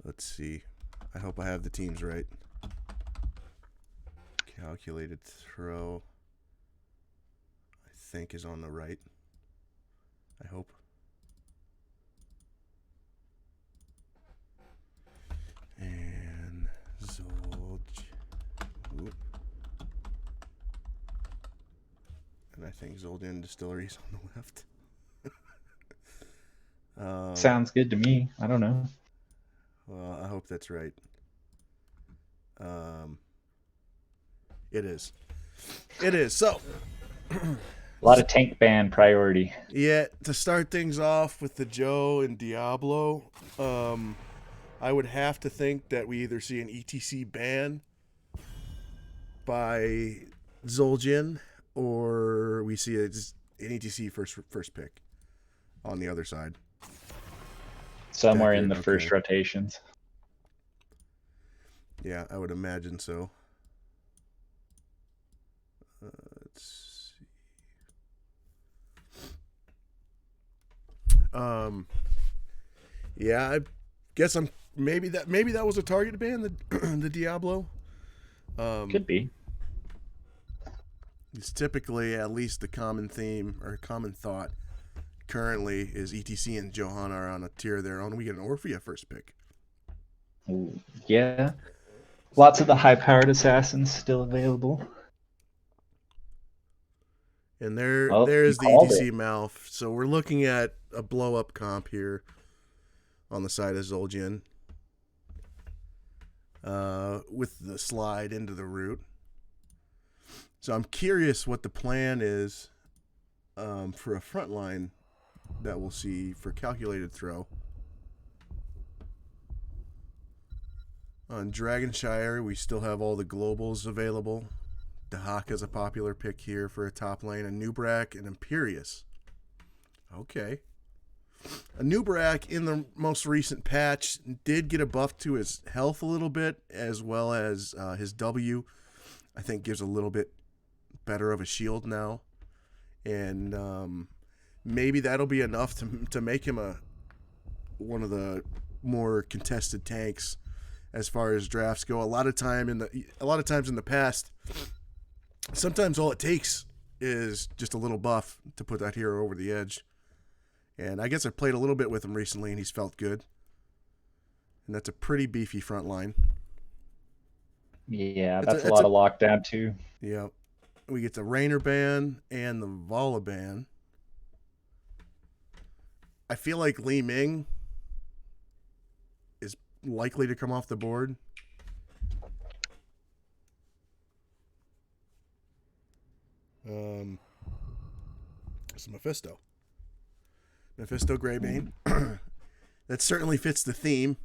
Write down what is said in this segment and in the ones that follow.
Let's see. I hope I have the teams right. Calculated throw, I think, is on the right. I hope. And and I think Zoljan Distillery is on the left. Sounds good to me. I don't know. Well, I hope that's right. It is. It is. So, a lot of tank ban priority. Yeah, to start things off with the Joe and Diablo, I would have to think that we either see an ETC ban by Zoljan or we see an ETC first pick on the other side. Somewhere in the first rotations. Yeah, I would imagine so. Let's see. Yeah, I guess maybe that was a target ban, the Diablo. Could be. It's typically at least the common theme or common thought currently is ETC and Johanna are on a tier of their own. We get an Orphea first pick. Ooh, yeah. Lots of the high-powered assassins still available. And there's the ETC Malf. So we're looking at a blow-up comp here on the side of Zoljan with the slide into the root. So I'm curious what the plan is for a front line that we'll see for calculated throw. On Dragonshire, we still have all the globals available. Dahak is a popular pick here for a top lane. A Nubrak and Imperius. Okay. A Nubrak in the most recent patch did get a buff to his health a little bit, as well as his W. I think gives a little bit better of a shield now. And maybe that'll be enough to make him one of the more contested tanks as far as drafts go. A lot of times in the past, sometimes all it takes is just a little buff to put that hero over the edge. And I guess I played a little bit with him recently, and he's felt good. And that's a pretty beefy front line. Yeah, that's a lot of lockdown too. Yeah. We get the Rainer ban and the Vala ban. I feel like Li Ming is likely to come off the board. It's Mephisto. Mephisto Greymane. That certainly fits the theme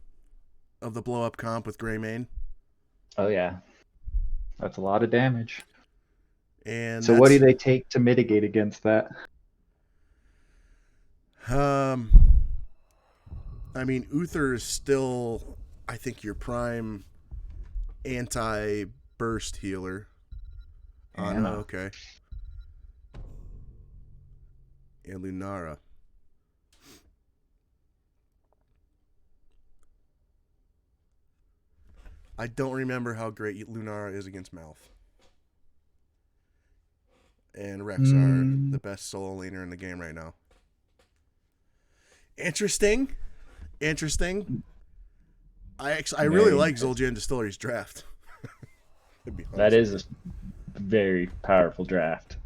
of the blow-up comp with Greymane. Oh, yeah. That's a lot of damage. And so what do they take to mitigate against that? I mean, Uther is still, I think, your prime anti-burst healer. Oh, no, okay. And Lunara. I don't remember how great Lunara is against Malf. And Rexar, the best solo laner in the game right now. Interesting. I really like Zoljan Distillery's draft. That is a very powerful draft.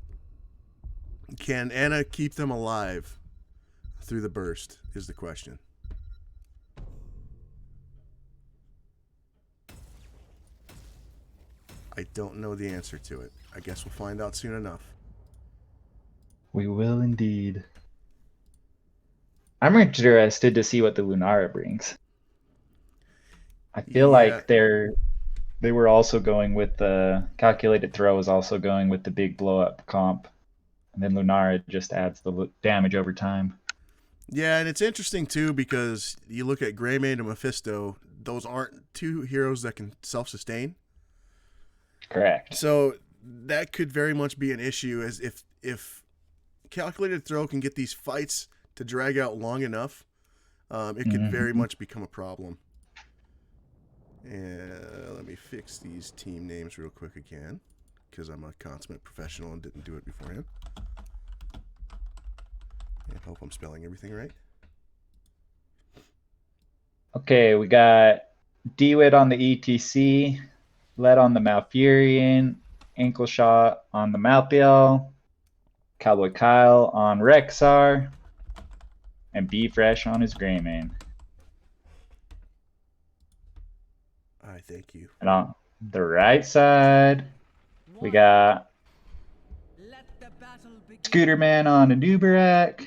Can Anna keep them alive through the burst is the question. I don't know the answer to it. I guess we'll find out soon enough. We will indeed. I'm interested to see what the Lunara brings. I feel like they were also going with the calculated throw is also going with the big blow up comp. And then Lunara just adds the damage over time. Yeah, and it's interesting too because you look at Greymane and Mephisto, those aren't two heroes that can self-sustain. Correct. So that could very much be an issue as if calculated throw can get these fights to drag out long enough it could very much become a problem. And let me fix these team names real quick again, because I'm a consummate professional and didn't do it beforehand. And hope I'm spelling everything right. Okay, we got DWIT on the ETC, Lead on the Malfurion, Ankle Shot on the Malthael, Cowboy Kyle on Rexar, and B Fresh on his Greymane. I thank you. And on the right side, we got Scooterman on a Nubarak,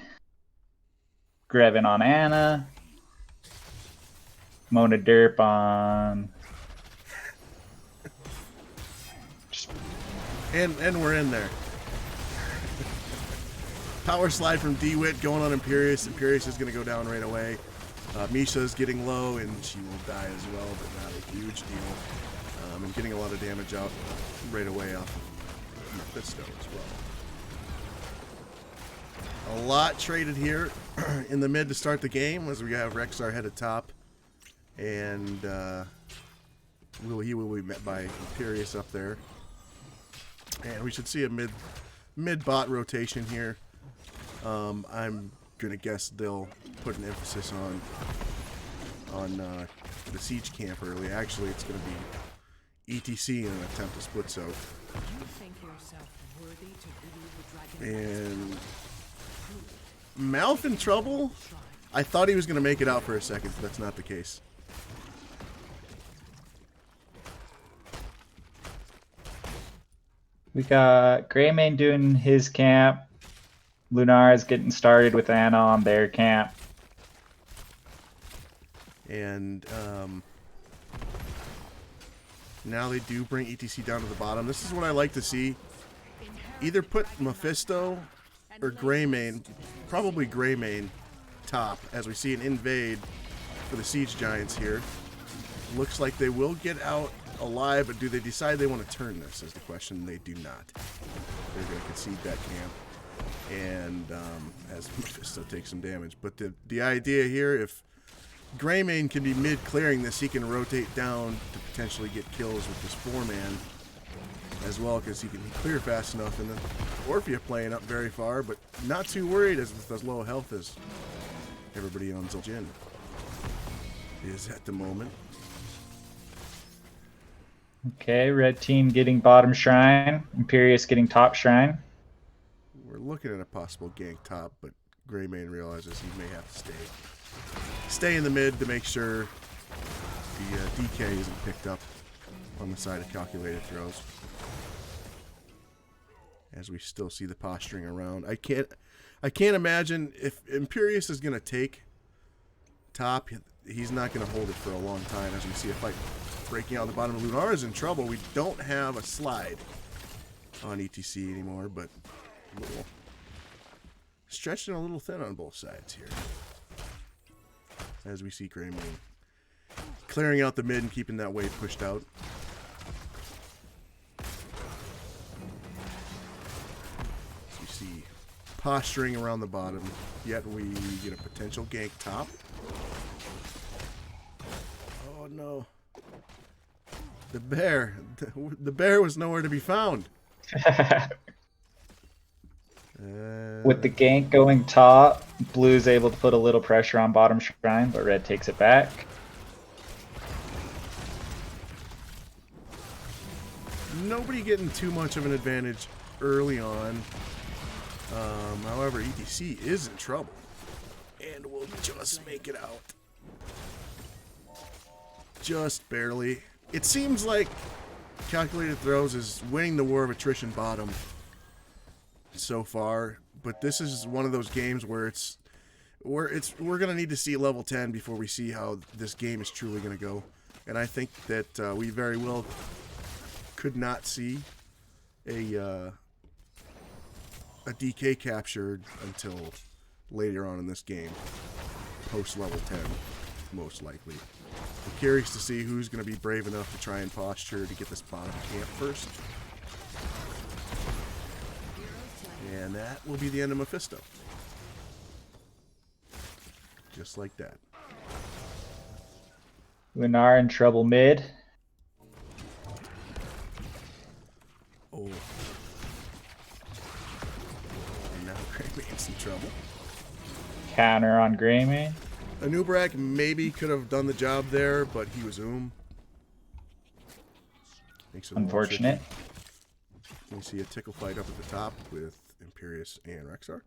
Grevin on Anna, Mona Derp on... And we're in there. Power slide from DWIT going on Imperious. Imperious is going to go down right away. Misha's getting low, and she will die as well, but not a huge deal. And getting a lot of damage out right away off of Mephisto as well. A lot traded here in the mid to start the game as we have Rexar head atop. And he will be met by Imperious up there. And we should see a mid-bot rotation here. I'm gonna guess they'll put an emphasis on the siege camp early. Actually, it's gonna be ETC in an attempt to split soak. And Malf in trouble. I thought he was gonna make it out for a second, but that's not the case. We got Greymane doing his camp. Lunara's getting started with Anna on their camp. And now they do bring ETC down to the bottom. This is what I like to see. Either put Mephisto or Greymane, probably Greymane, top, as we see an invade for the Siege Giants here. Looks like they will get out alive, but do they decide they want to turn this is the question. They do not. They're going to concede that camp. And as Mephisto takes some damage. But the idea here, if Greymane can be mid-clearing this, he can rotate down to potentially get kills with this 4-man as well, because he can clear fast enough. And then Orphea playing up very far, but not too worried as with as low health as everybody on Zul'jin is at the moment. Okay, red team getting bottom shrine, Imperious getting top shrine. We're looking at a possible gank top, but Greymane realizes he may have to stay in the mid to make sure the DK isn't picked up on the side of calculated throws. As we still see the posturing around. I can't imagine if Imperious is going to take top, he's not going to hold it for a long time. As we see a fight breaking out the bottom. Lunara is in trouble. We don't have a slide on ETC anymore, but a little stretched and a little thin on both sides here. As we see Greymane clearing out the mid and keeping that wave pushed out. As we see posturing around the bottom, yet we get a potential gank top. Oh no. The bear was nowhere to be found. With the gank going top, Blue's able to put a little pressure on bottom shrine, but red takes it back. Nobody getting too much of an advantage early on. However, ETC is in trouble and will just make it out. Just barely. It seems like Calculated Throws is winning the war of attrition bottom so far, but this is one of those games where we're gonna need to see level 10 before we see how this game is truly gonna go. And I think that we very well could not see a DK captured until later on in this game, post level 10, most likely. I'm curious to see who's going to be brave enough to try and posture to get this bottom camp first. And that will be the end of Mephisto. Just like that. Lunar in trouble mid. Oh. And now Greymane's in trouble. Counter on Greymane. Anubrak maybe could have done the job there, but he was Makes it Unfortunate. You see a tickle fight up at the top with Imperius and Rexar.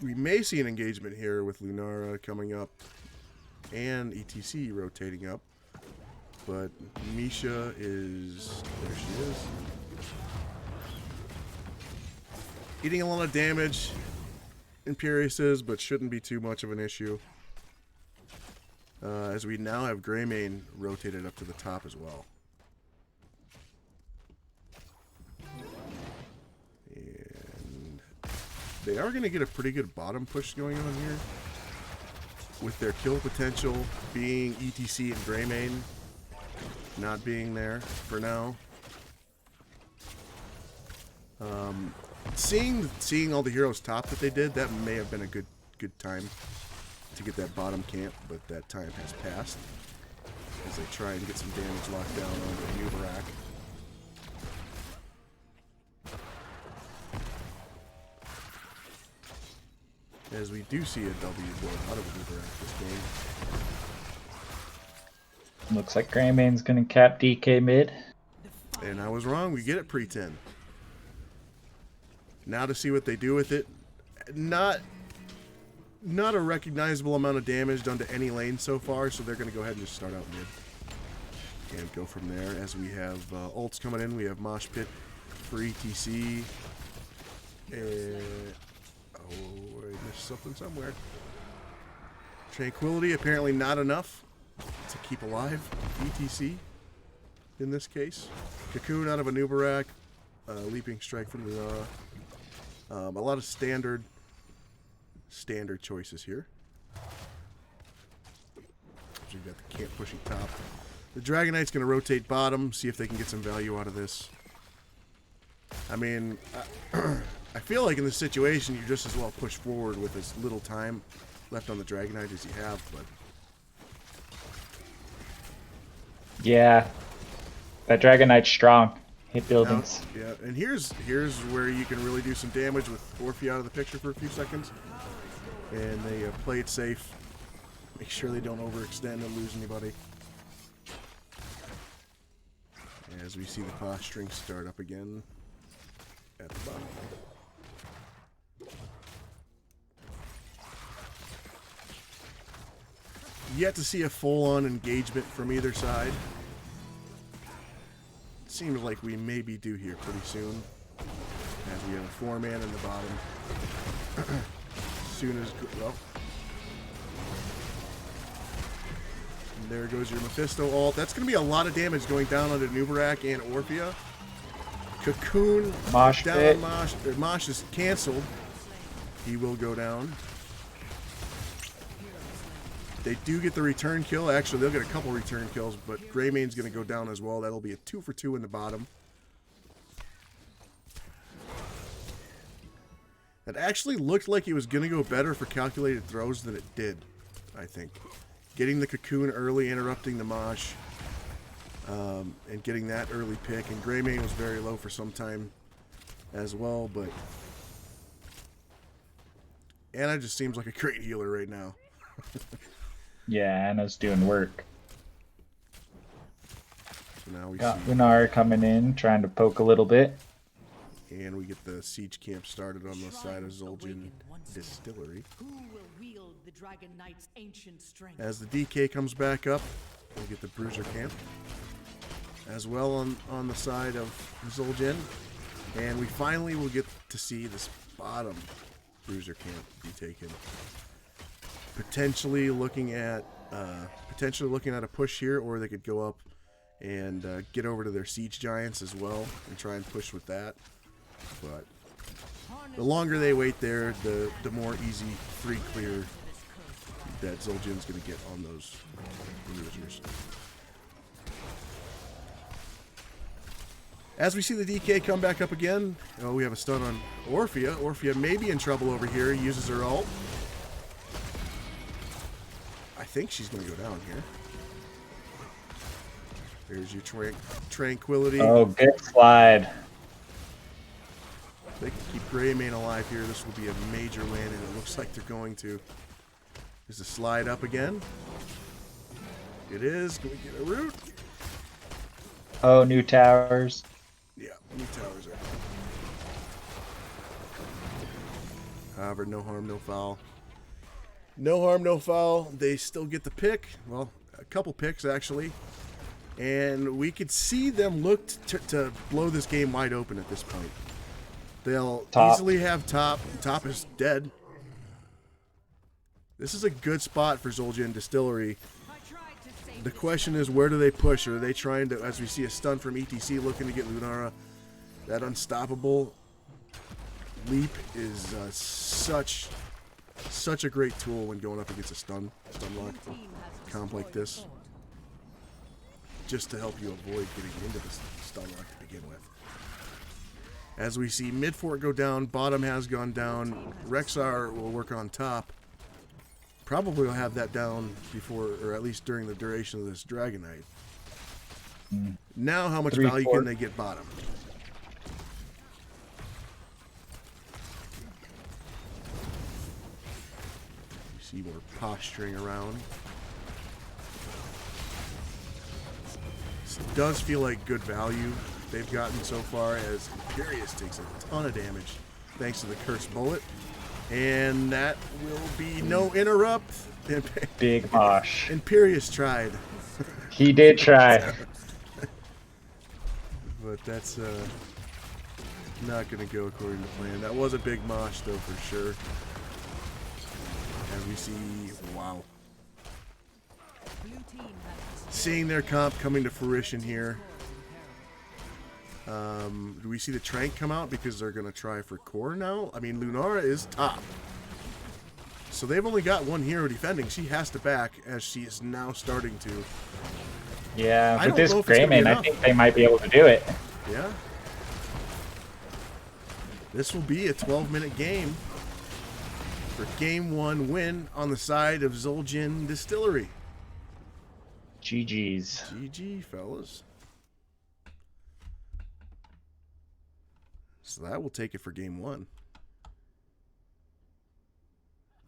We may see an engagement here with Lunara coming up and ETC rotating up. But Misha is... there she is. Eating a lot of damage. Imperius is, but shouldn't be too much of an issue. As we now have Greymane rotated up to the top as well. And they are going to get a pretty good bottom push going on here. With their kill potential being ETC and Greymane not being there for now. Seeing all the heroes top that they did, that may have been a good time to get that bottom camp, but that time has passed as they try and get some damage locked down on the Nubarak. As we do see a W blown out of Nubarak this game. Looks like Greymane's gonna cap DK mid. And I was wrong, we get it pre-10. Now to see what they do with it. Not a recognizable amount of damage done to any lane so far, so they're going to go ahead and just start out mid. And go from there. As we have ults coming in, we have Mosh Pit for ETC. And... oh, I missed something somewhere. Tranquility, apparently not enough to keep alive ETC in this case. Cocoon out of a Nubarak. Leaping Strike from Lunara. A lot of standard choices here. So you've got the camp pushing top. The Dragon Knight's going to rotate bottom, see if they can get some value out of this. I mean, I feel like in this situation, you just as well push forward with as little time left on the Dragon Knight as you have, but... yeah. That Dragon Knight's strong. Hit buildings. Now, yeah, and here's where you can really do some damage with Orphe out of the picture for a few seconds. And they play it safe. Make sure they don't overextend and lose anybody. As we see the posturing start up again at the bottom. Yet to see a full-on engagement from either side. Seems like we may be due here pretty soon. As we have a 4-man in the bottom. As soon as... well. And there goes your Mephisto ult. That's going to be a lot of damage going down onto Nubarak and Orphea. Cocoon Mosh down pit. Mosh. Mosh is canceled. He will go down. They do get the return kill. Actually, they'll get a couple return kills, but Greymane's going to go down as well. That'll be a 2 for 2 in the bottom. It actually looked like it was going to go better for calculated throws than it did, I think. Getting the Cocoon early, interrupting the Mosh, and getting that early pick. And Greymane was very low for some time as well, but... Anna just seems like a great healer right now. Yeah, Anna's doing work. So now we Got see... Lunar coming in, trying to poke a little bit. And we get the siege camp started on the side of Zul'jin Distillery. Who will wield the Dragon Knight's ancient strength? As the DK comes back up, we get the Bruiser camp. As well on the side of Zul'jin. And we finally will get to see this bottom Bruiser camp be taken. Potentially looking at a push here, or they could go up and get over to their siege giants as well and try and push with that. But the longer they wait there, the more easy free clear that Zul'jin's going to get on those bruisers. As we see the DK come back up again, we have a stun on Orphea. Orphea may be in trouble over here. He uses her ult. I think she's going to go down here. There's your tranquility. Oh, good slide. If they can keep Greymane alive here, this will be a major win, and it looks like they're going to. There's a slide up again. It is. Can we get a root? Oh, new towers. Yeah, new towers are. However, no harm, no foul. No harm, no foul. They still get the pick. Well, a couple picks, actually. And we could see them look to blow this game wide open at this point. They'll easily have top. Top is dead. This is a good spot for Zul'jin Distillery. The question is, where do they push? Or are they trying to, as we see a stun from ETC looking to get Lunara? That unstoppable leap is such a great tool when going up against a stun lock comp like this. Just to help you avoid getting into the stun lock to begin with. As we see mid fort go down, bottom has gone down. Rexar will work on top. Probably will have that down before, or at least during the duration of this Dragonite. Now, how much value can they get bottom? You see more posturing around. This does feel like good value they've gotten so far, as Imperius takes a ton of damage thanks to the Cursed Bullet. And that will be no interrupt. Big mosh. Imperius tried. He did try. But that's not going to go according to plan. That was a big mosh, though, for sure. And we see, wow. Seeing their comp coming to fruition here. Do we see the Trank come out because they're going to try for core now? I mean, Lunara is top. So they've only got one hero defending. She has to back, as she is now starting to. Yeah, with this Greymane, I think they might be able to do it. Yeah. This will be a 12-minute game for game 1 win on the side of Zul'jin Distillery. GG's. GG, fellas. So that will take it for game 1.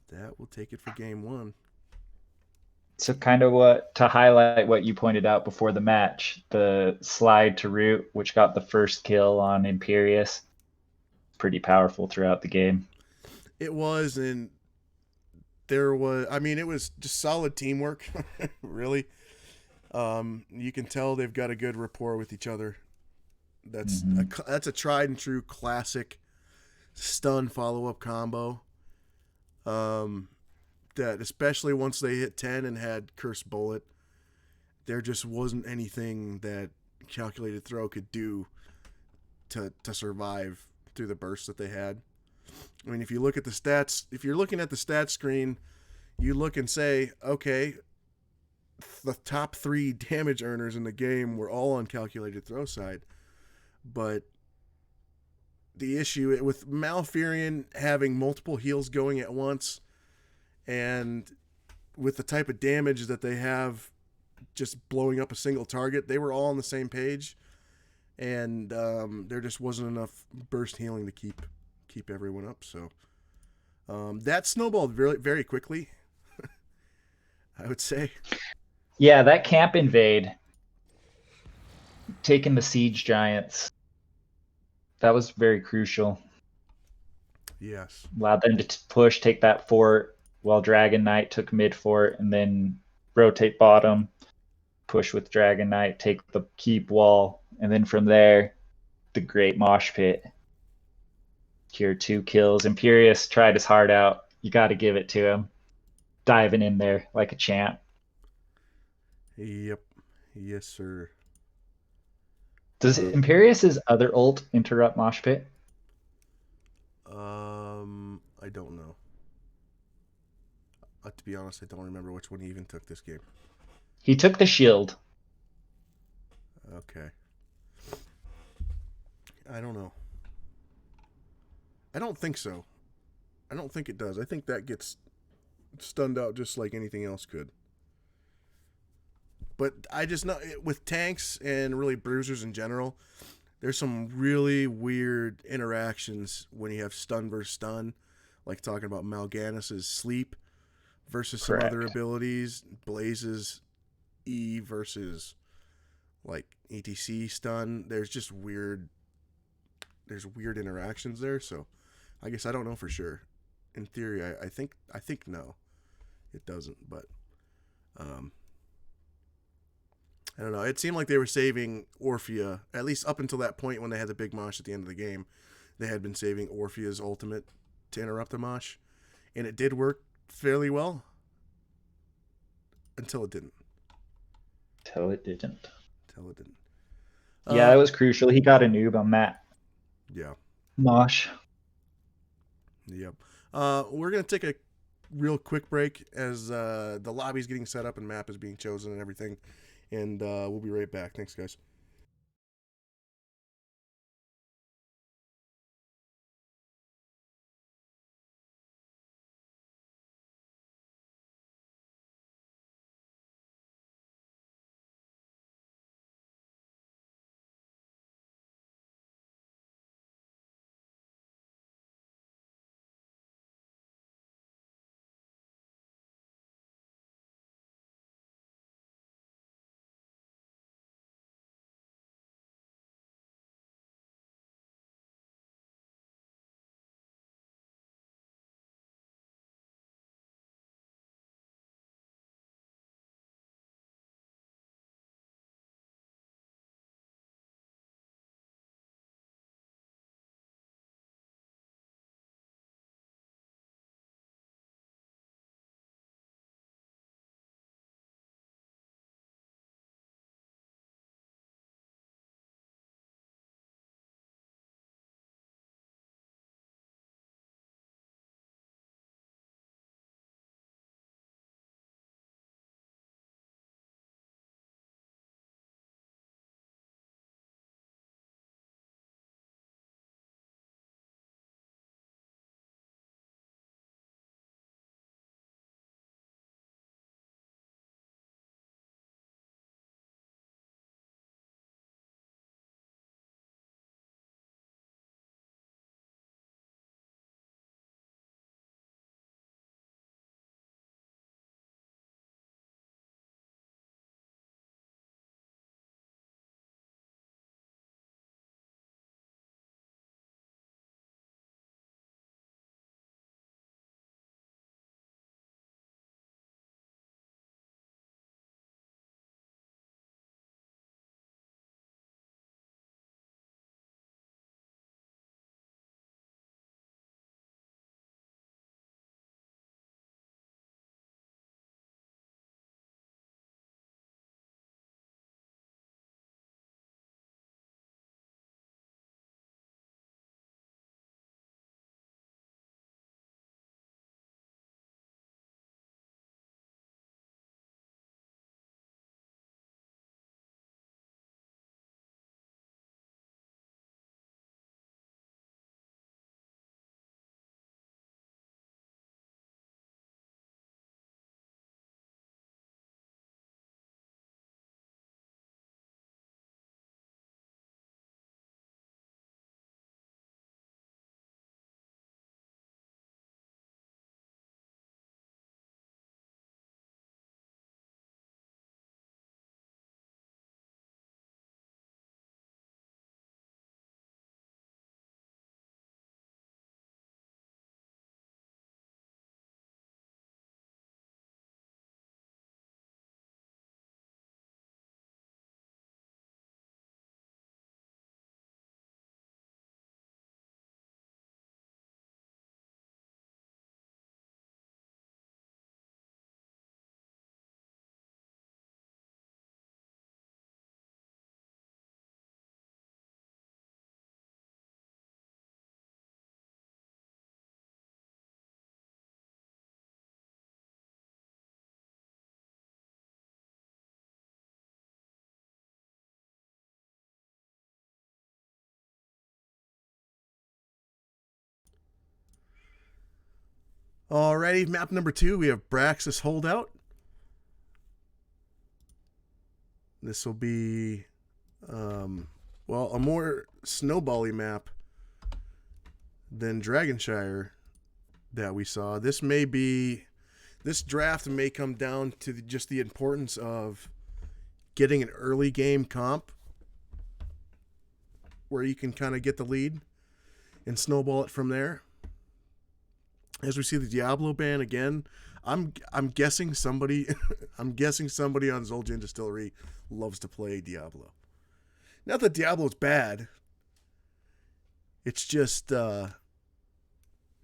That will take it for game 1. So kind of to highlight what you pointed out before the match, the slide to root, which got the first kill on Imperius, pretty powerful throughout the game. It was, and there was, I mean, it was just solid teamwork, really. You can tell they've got a good rapport with each other. That's that's a tried and true classic stun follow-up combo. That especially once they hit 10 and had Cursed Bullet, there just wasn't anything that Calculated Throw could do to survive through the bursts that they had. I mean, if you look at the stats, if you're looking at the stat screen, you look and say, okay, the top 3 damage earners in the game were all on Calculated Throw side. But the issue with Malfurion having multiple heals going at once, and with the type of damage that they have just blowing up a single target, they were all on the same page, and there just wasn't enough burst healing to keep everyone up. So that snowballed very, very quickly, I would say. Yeah, that camp invade, taking the siege giants, that was very crucial. Yes. Allowed them to push, take that fort, while Dragon Knight took mid fort, and then rotate bottom, push with Dragon Knight, take the keep wall, and then from there, the great mosh pit. Cure 2 kills. Imperius tried his heart out. You got to give it to him. Diving in there like a champ. Yep. Yes, sir. Does Imperius's other ult interrupt mosh pit? I don't know. To be honest, I don't remember which one he even took this game. He took the shield. Okay. I don't know. I don't think so. I don't think it does. I think that gets stunned out just like anything else could. But I just know with tanks and really bruisers in general, there's some really weird interactions when you have stun versus stun, like talking about Mal'Gannis's sleep versus some other Correct. abilities, Blaze's E versus like ETC stun. There's weird interactions there. So I guess I don't know for sure. In theory, I think no, it doesn't. But um, I don't know. It seemed like they were saving Orphea, at least up until that point when they had the big mosh at the end of the game. They had been saving Orphea's ultimate to interrupt the mosh, and it did work fairly well until it didn't. Till it didn't. Yeah, it was crucial. He got a noob on that. Yeah. Mosh. Yep. We're gonna take a real quick break as the lobby's getting set up and map is being chosen and everything, and we'll be right back. Thanks, guys. Alrighty, map number 2, we have Braxis Holdout. This will be, well, a more snowbally map than Dragonshire that we saw. This draft may come down to just the importance of getting an early game comp where you can kind of get the lead and snowball it from there. As we see the Diablo ban again, I'm guessing somebody I'm guessing somebody on Zul'jin Distillery loves to play Diablo. Not that Diablo's bad. It's just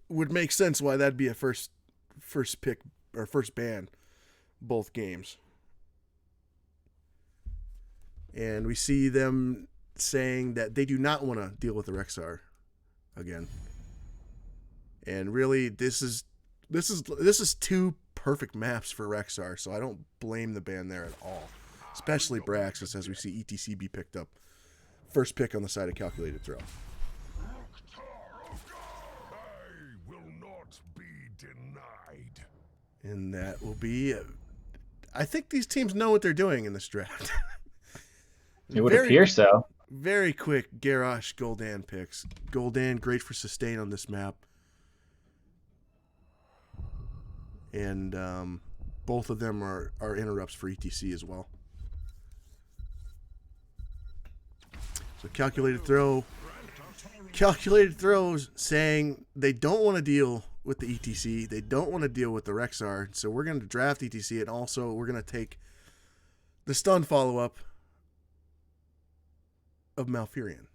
would make sense why that'd be a first pick or first ban both games. And we see them saying that they do not want to deal with the Rexar again. And really, this is two perfect maps for Rexar, so I don't blame the ban there at all. Especially Braxis, as we see ETC be picked up. First pick on the side of Calculated Throw. And that will be... I think these teams know what they're doing in this draft. It would appear so. Very quick Garrosh Gul'dan picks. Gul'dan, great for sustain on this map. And both of them are interrupts for ETC as well. So Calculated Throws saying they don't want to deal with the ETC. They don't want to deal with the Rexar. So we're going to draft ETC, and also we're going to take the stun follow-up of Malfurion.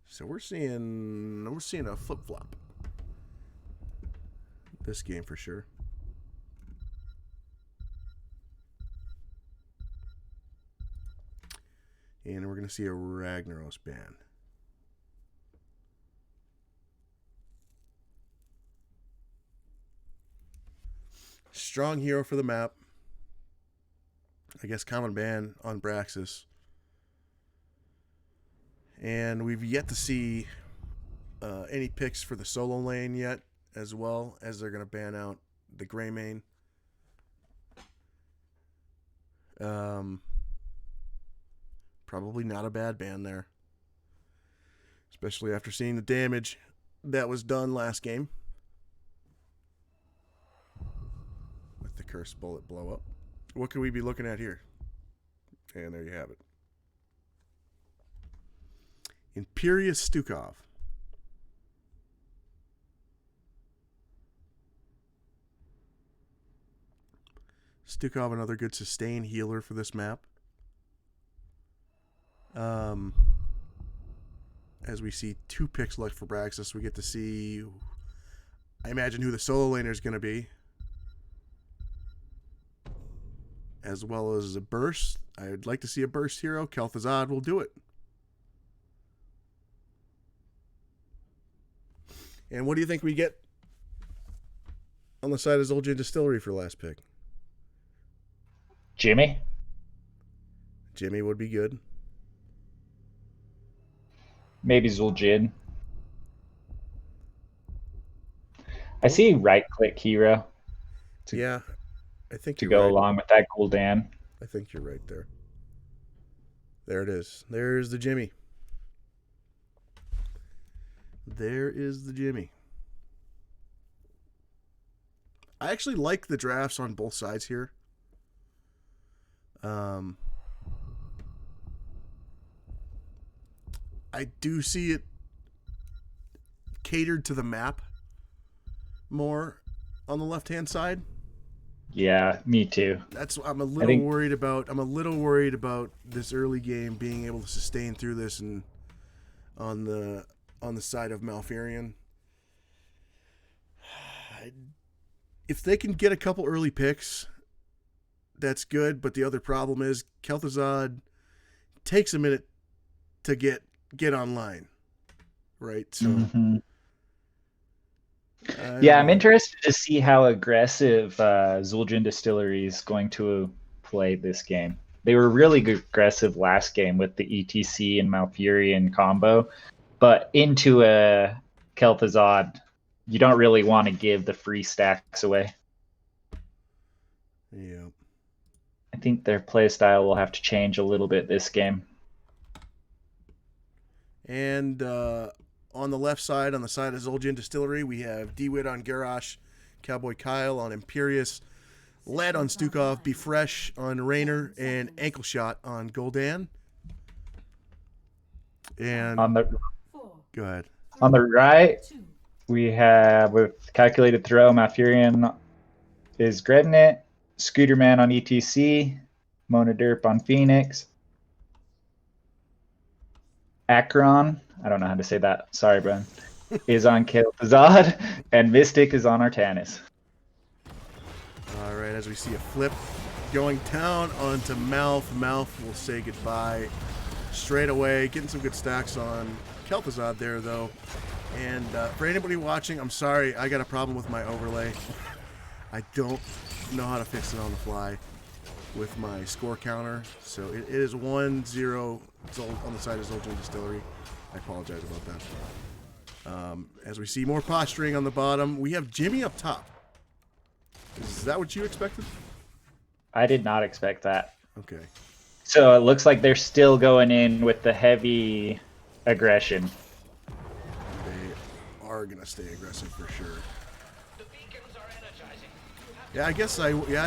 So we're seeing a flip-flop this game for sure. And we're going to see a Ragnaros ban. Strong hero for the map. I guess common ban on Braxis. And we've yet to see any picks for the solo lane yet, as well as they're going to ban out the Greymane. Probably not a bad ban there. Especially after seeing the damage that was done last game. With the Cursed Bullet blow up. What could we be looking at here? And there you have it. Imperious Stukov. Stukov, another good sustain healer for this map. As we see two picks left for Braxis, we get to see, I imagine, who the solo laner is going to be. As well as a burst. I'd like to see a burst hero. Kel'Thuzad will do it. And what do you think we get on the side of Zul'jin Distillery for last pick? Jimmy would be good. Maybe Zul'jin. I see right-click hero. Yeah, I think to go along with that Gul'dan. I think you're right there. There it is. There's the Jimmy. There is the Jimmy. I actually like the drafts on both sides here. I do see it catered to the map more on the left-hand side. Yeah, me too. I'm a little worried about. I'm a little worried about this early game being able to sustain through this and on the side of Malfurion. If they can get a couple early picks, that's good. But the other problem is Kel'Thuzad takes a minute to get online, right? So, I'm interested to see how aggressive Zul'jin Distillery is going to play this game. They were really aggressive last game with the ETC and Malfurion combo, but into a Kel'Thuzad, you don't really want to give the free stacks away. Yeah. I think their play style will have to change a little bit this game. And on the left side, on the side of Zul'jin Distillery, we have D-Wit on Garrosh, Cowboy Kyle on Imperious, Led on Stukov, Be Fresh on Raynor, and Ankle Shot on Gul'dan. And go ahead. On the right, we have with Calculated Throw, Malfurion is Grebnet, Scooterman on ETC, Mona Derp on Phoenix, Akron, I don't know how to say that, sorry, Brian, is on Kel'Thuzad, and Mystic is on Artanis. All right, as we see a flip going down onto Malf. Malf will say goodbye straight away. Getting some good stacks on Kel'Thuzad there, though. And for anybody watching, I'm sorry, I got a problem with my overlay. I don't know how to fix it on the fly with my score counter. So it is 1-0 on the side of Zul'jin Distillery. I apologize about that. As we see more posturing on the bottom, we have Jimmy up top. Is that what you expected? I did not expect that. Okay. So it looks like they're still going in with the heavy aggression. They are going to stay aggressive for sure. Yeah, I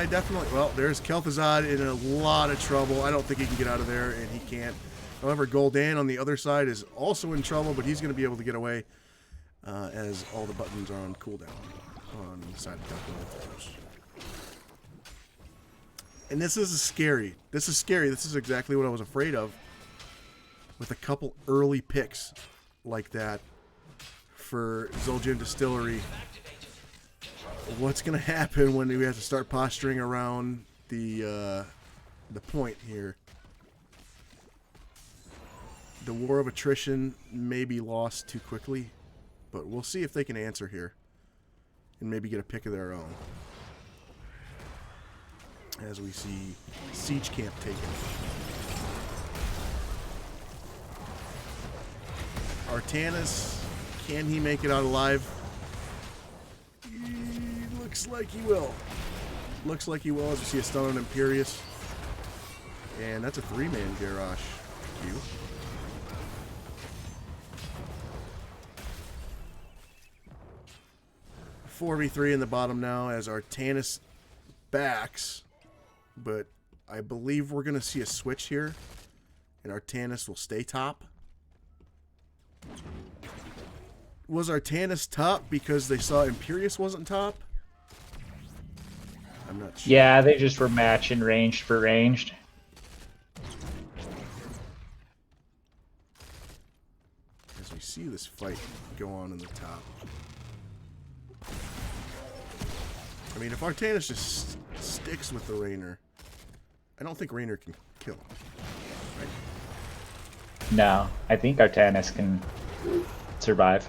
definitely, well, there's Kel'Thuzad in a lot of trouble. I don't think he can get out of there, and he can't. However, Gul'dan on the other side is also in trouble, but he's going to be able to get away as all the buttons are on cooldown on the side of Calculated Throws. And this is scary. This is scary. This is exactly what I was afraid of with a couple early picks like that for Zul'jin Distillery. What's going to happen when we have to start posturing around the point here? The war of attrition may be lost too quickly, but we'll see if they can answer here and maybe get a pick of their own. As we see Siege Camp taken. Artanis, can he make it out alive? Looks like he will. Looks like he will as we see a stun on Imperious. And that's a 3-man Garrosh queue. .4v3 in the bottom now as Artanis backs. But I believe we're going to see a switch here. And Artanis will stay top. Was Artanis top because they saw Imperious wasn't top? I'm not sure. Yeah, they just were matching ranged for ranged. As we see this fight go on in the top. I mean, if Artanis just sticks with the Raynor, I don't think Raynor can kill him. Right? No, I think Artanis can survive.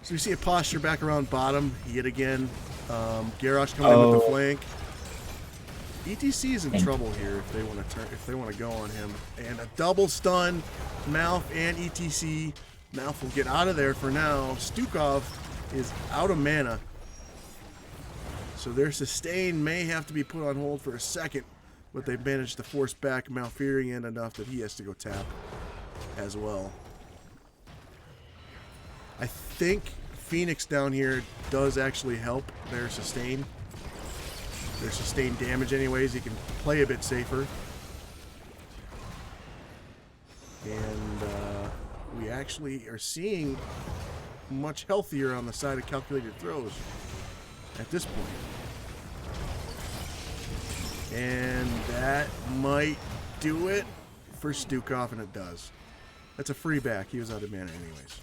So we see a posture back around bottom yet again. Garrosh coming in with the flank. ETC is in trouble here if they want to turn, if they want to go on him. And a double stun, Malf and ETC. Malf will get out of there for now. Stukov is out of mana. So their sustain may have to be put on hold for a second, but they've managed to force back Malfurion enough that he has to go tap as well. I think Phoenix down here does actually help their sustain. Their sustained damage anyways. He can play a bit safer. And we actually are seeing much healthier on the side of Calculated Throws at this point. And that might do it for Stukov, and it does. That's a free back. He was out of mana anyways.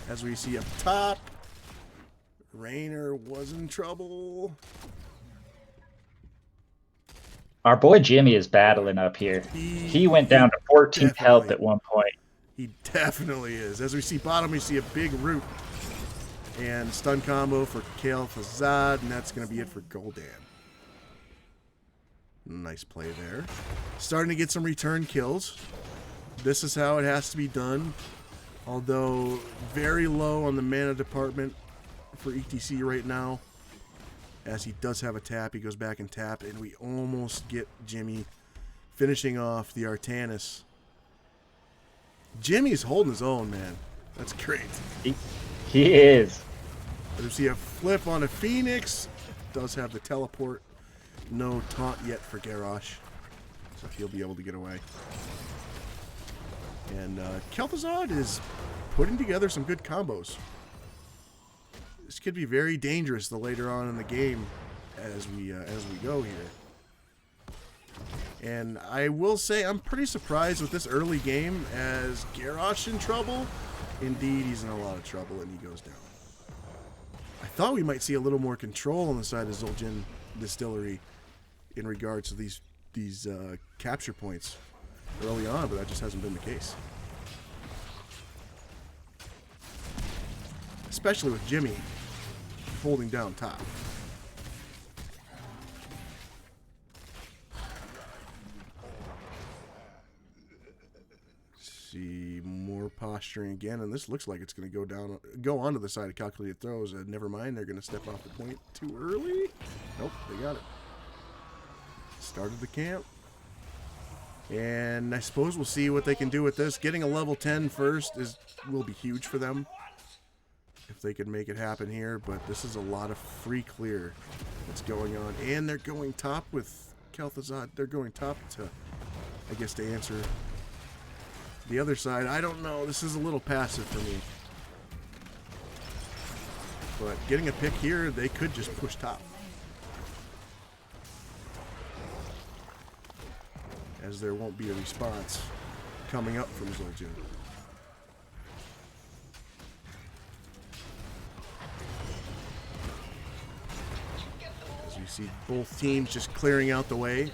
As we see up top, Raynor was in trouble. Our boy Jimmy is battling up here. He went down to 14th health at one point. He definitely is. As we see bottom, we see a big root. And stun combo for Kel'Thuzad, and that's going to be it for Gul'dan. Nice play there. Starting to get some return kills. This is how it has to be done. Although very low on the mana department for ETC right now. as he does have a tap. He goes back and tap, and we almost get Jimmy finishing off the Artanis. Jimmy's holding his own, man. That's great. He is. We see a flip on a Phoenix. Does have the teleport. No taunt yet for Garrosh, so he'll be able to get away. And Kel'Thuzad is putting together some good combos. This could be very dangerous the later on in the game as we go here. And I will say I'm pretty surprised with this early game as Garrosh in trouble. Indeed, he's in a lot of trouble and he goes down. I thought we might see a little more control on the side of Zul'jin Distillery in regards to these capture points early on, but that just hasn't been the case. Especially with Jimmy holding down top. See more posturing again, and this looks like it's going to go onto the side of calculated throws. Never mind, they're going to step off the point too early. Nope, they got it. Started the camp. And I suppose we'll see what they can do with this. Getting a level 10 first will be huge for them if they can make it happen here. But this is a lot of free clear that's going on. And they're going top with Kel'Thuzad. They're going top to, I guess, to answer the other side. I don't know. This is a little passive for me. But getting a pick here, they could just push top. As there won't be a response coming up from Zul'jin. As you see both teams just clearing out the way.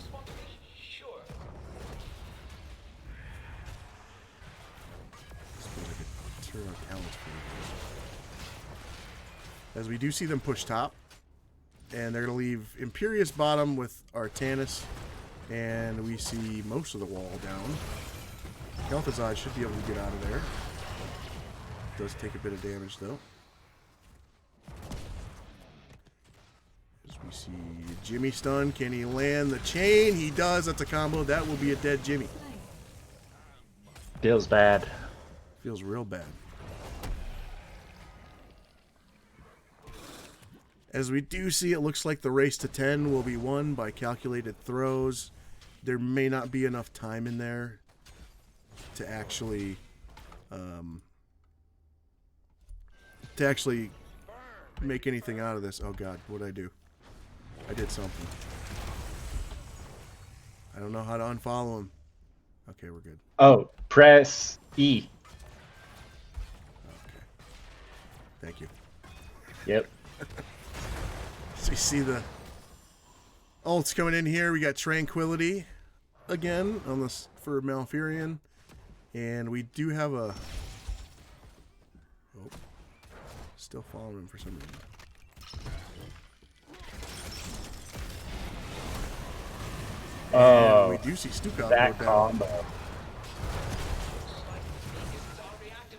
Turn on talents for as we do see them push top. And they're going to leave Imperious bottom with Artanis. And we see most of the wall down. Kel'Thuzad should be able to get out of there. Does take a bit of damage though. As we see Jimmy stun. Can he land the chain? He does. That's a combo. That will be a dead Jimmy. Feels bad. Feels real bad. As we do see, it looks like the race to 10 will be won by calculated throws. There may not be enough time in there to actually make anything out of this. Oh God, what'd I do? I did something. I don't know how to unfollow him. Okay, we're good. Oh, press E. Okay. Thank you. Yep. So you see the ults coming in here. We got Tranquility again on this for Malfurion. And we do have a... Oh. Still following him for some reason. Oh, we do see Stukov that go down. combo.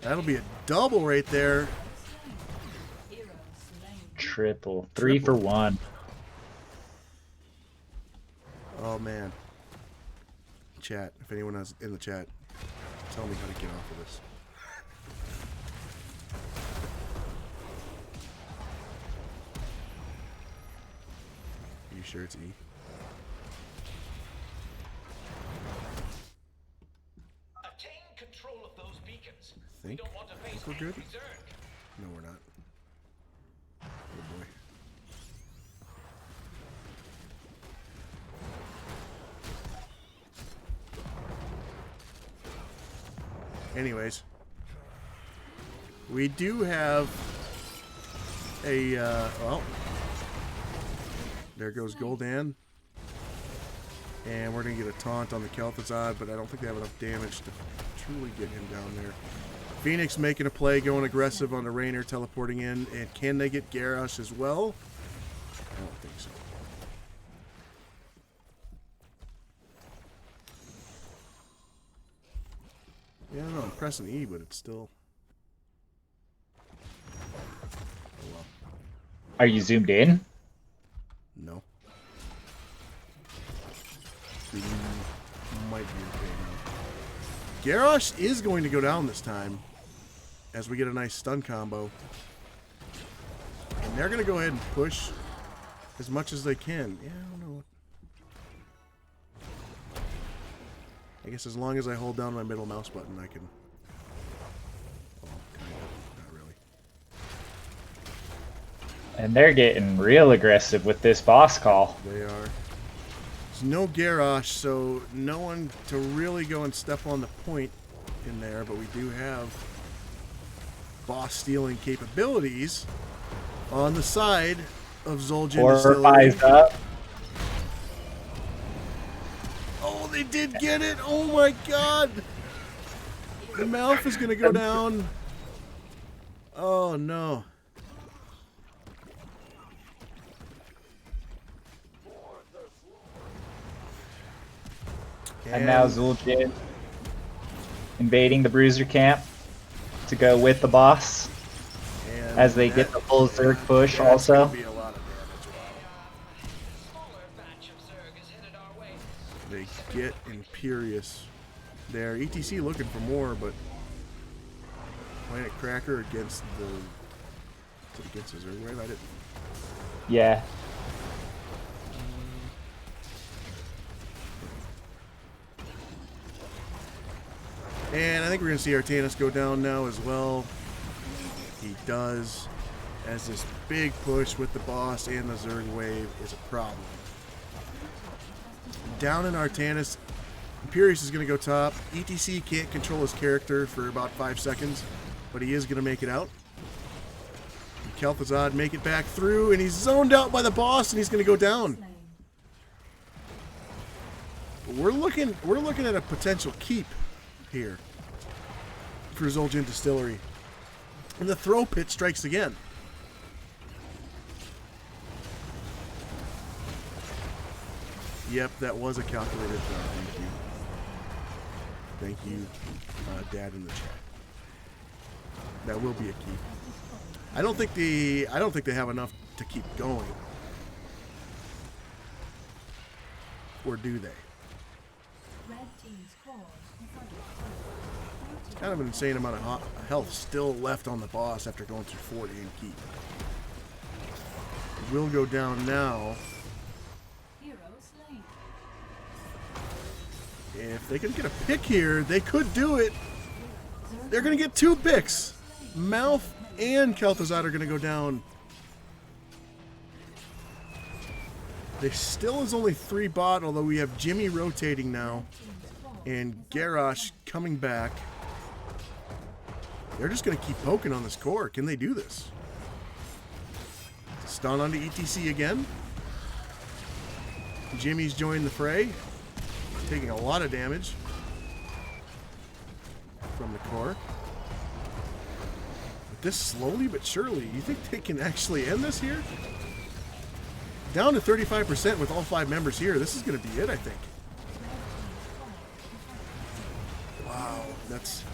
That'll be a double right there. Triple. 3 for 1. Oh man. Chat, if anyone is in the chat, tell me how to get off of this. Are you sure it's E? Attain control of those beacons. I think we're good. No, we're not. Oh boy. Anyways, we do have a, well, there goes Gul'dan. And we're going to get a taunt on the Kel'Thuzad, but I don't think they have enough damage to truly get him down there. Phoenix making a play, going aggressive on the Raynor, teleporting in. And can they get Garrosh as well? I don't think so. Yeah, I don't know. I'm pressing E, but it's still... Oh, well. Are you zoomed in? We might be okay now. Garrosh is going to go down this time as we get a nice stun combo. And they're going to go ahead and push as much as they can. Yeah, I don't know. I guess as long as I hold down my middle mouse button, I can... Oh, kind of. Not really. And they're getting real aggressive with this boss call. They are. There's no Garrosh, so no one to really go and step on the point in there, but we do have boss stealing capabilities on the side of Zul'jin Distillery. Up. Oh, they did get it! Oh my god! The mouth is gonna go down. Oh no. And now Zul'jin invading the Bruiser camp to go with the boss as they get the full Zerg push also. Be a lot of damage. They get Imperious there. ETC looking for more, but Planet Cracker against the... Is it against the Zerg wave? I didn't... Yeah. And I think we're going to see Artanis go down now as well. He does, as this big push with the boss and the Zerg wave is a problem. Down in Artanis, Imperious is going to go top. ETC can't control his character for about 5 seconds, but he is going to make it out. And Kel'Thuzad make it back through, and he's zoned out by the boss, and he's going to go down. We're looking at a potential keep here for Zul'jin Distillery. And the throw pit strikes again. Yep, that was a calculated throw. Thank you, Dad in the chat. That will be a keep. I don't think they have enough to keep going. Or do they? Kind of an insane amount of health still left on the boss after going through 40 and keep. It will go down now. If they can get a pick here, they could do it. They're going to get 2 picks. Mouth and Kel'Thuzad are going to go down. There still is only 3 bot, although we have Jimmy rotating now. And Garrosh coming back. They're just going to keep poking on this core. Can they do this? Stun onto ETC again. Jimmy's joined the fray. Taking a lot of damage from the core. But this slowly but surely, you think they can actually end this here? Down to 35% with all 5 members here. This is going to be it, I think. Wow, that's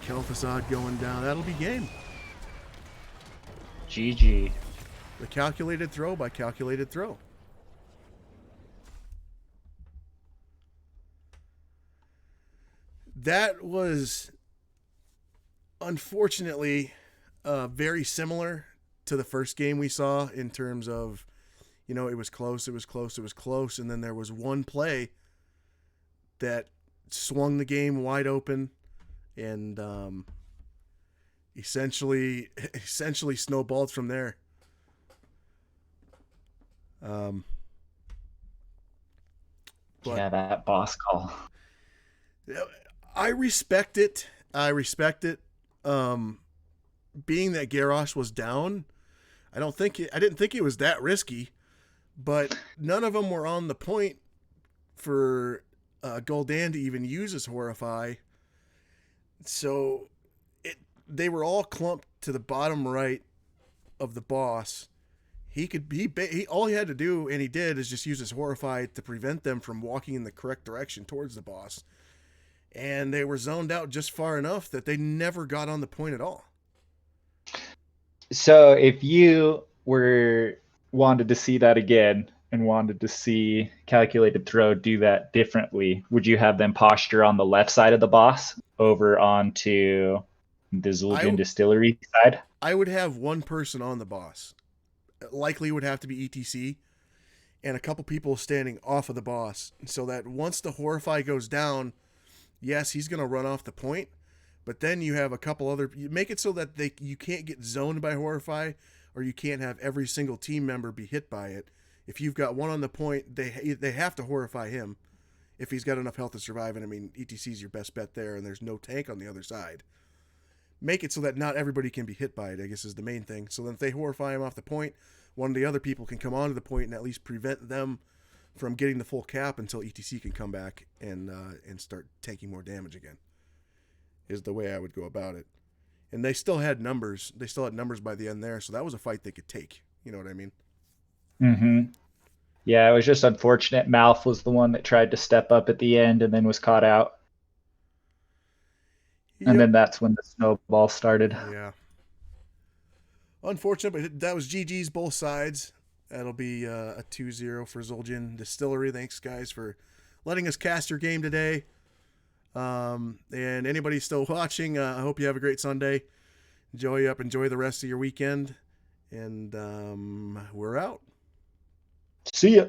Kel'Thuzad going down. That'll be game. GG. The calculated throw by calculated throw. That was unfortunately very similar to the first game we saw in terms of, you know, it was close, and then there was one play that swung the game wide open and essentially snowballed from there. But yeah, that boss call. I respect it. Being that Garrosh was down, I didn't think it was that risky, but none of them were on the point for Gul'dan to even use his Horrify. So they were all clumped to the bottom right of the boss. All he had to do, and he did, is just use his Horrify to prevent them from walking in the correct direction towards the boss. And they were zoned out just far enough that they never got on the point at all. So if you wanted to see that again, and wanted to see Calculated Throw do that differently, would you have them posture on the left side of the boss over onto the Zul'jin Distillery side? I would have one person on the boss. Likely would have to be ETC, and a couple people standing off of the boss, so that once the Horrify goes down, yes, he's going to run off the point, but then you have a couple other. You make it so that you can't get zoned by Horrify, or you can't have every single team member be hit by it. If you've got one on the point, they have to Horrify him if he's got enough health to survive. And I mean, ETC's your best bet there, and there's no tank on the other side. Make it so that not everybody can be hit by it, I guess, is the main thing. So then if they Horrify him off the point, one of the other people can come onto the point and at least prevent them from getting the full cap until ETC can come back and start taking more damage again, is the way I would go about it. And they still had numbers. They still had numbers by the end there, so that was a fight they could take. You know what I mean? Mm-hmm. Yeah, it was just unfortunate. Malf was the one that tried to step up at the end and then was caught out. Yep. And then that's when the snowball started. Yeah. Unfortunate, but that was GG's both sides. That'll be a 2-0 for Zul'jin Distillery. Thanks, guys, for letting us cast your game today. And anybody still watching, I hope you have a great Sunday. Enjoy the rest of your weekend. And we're out. See ya.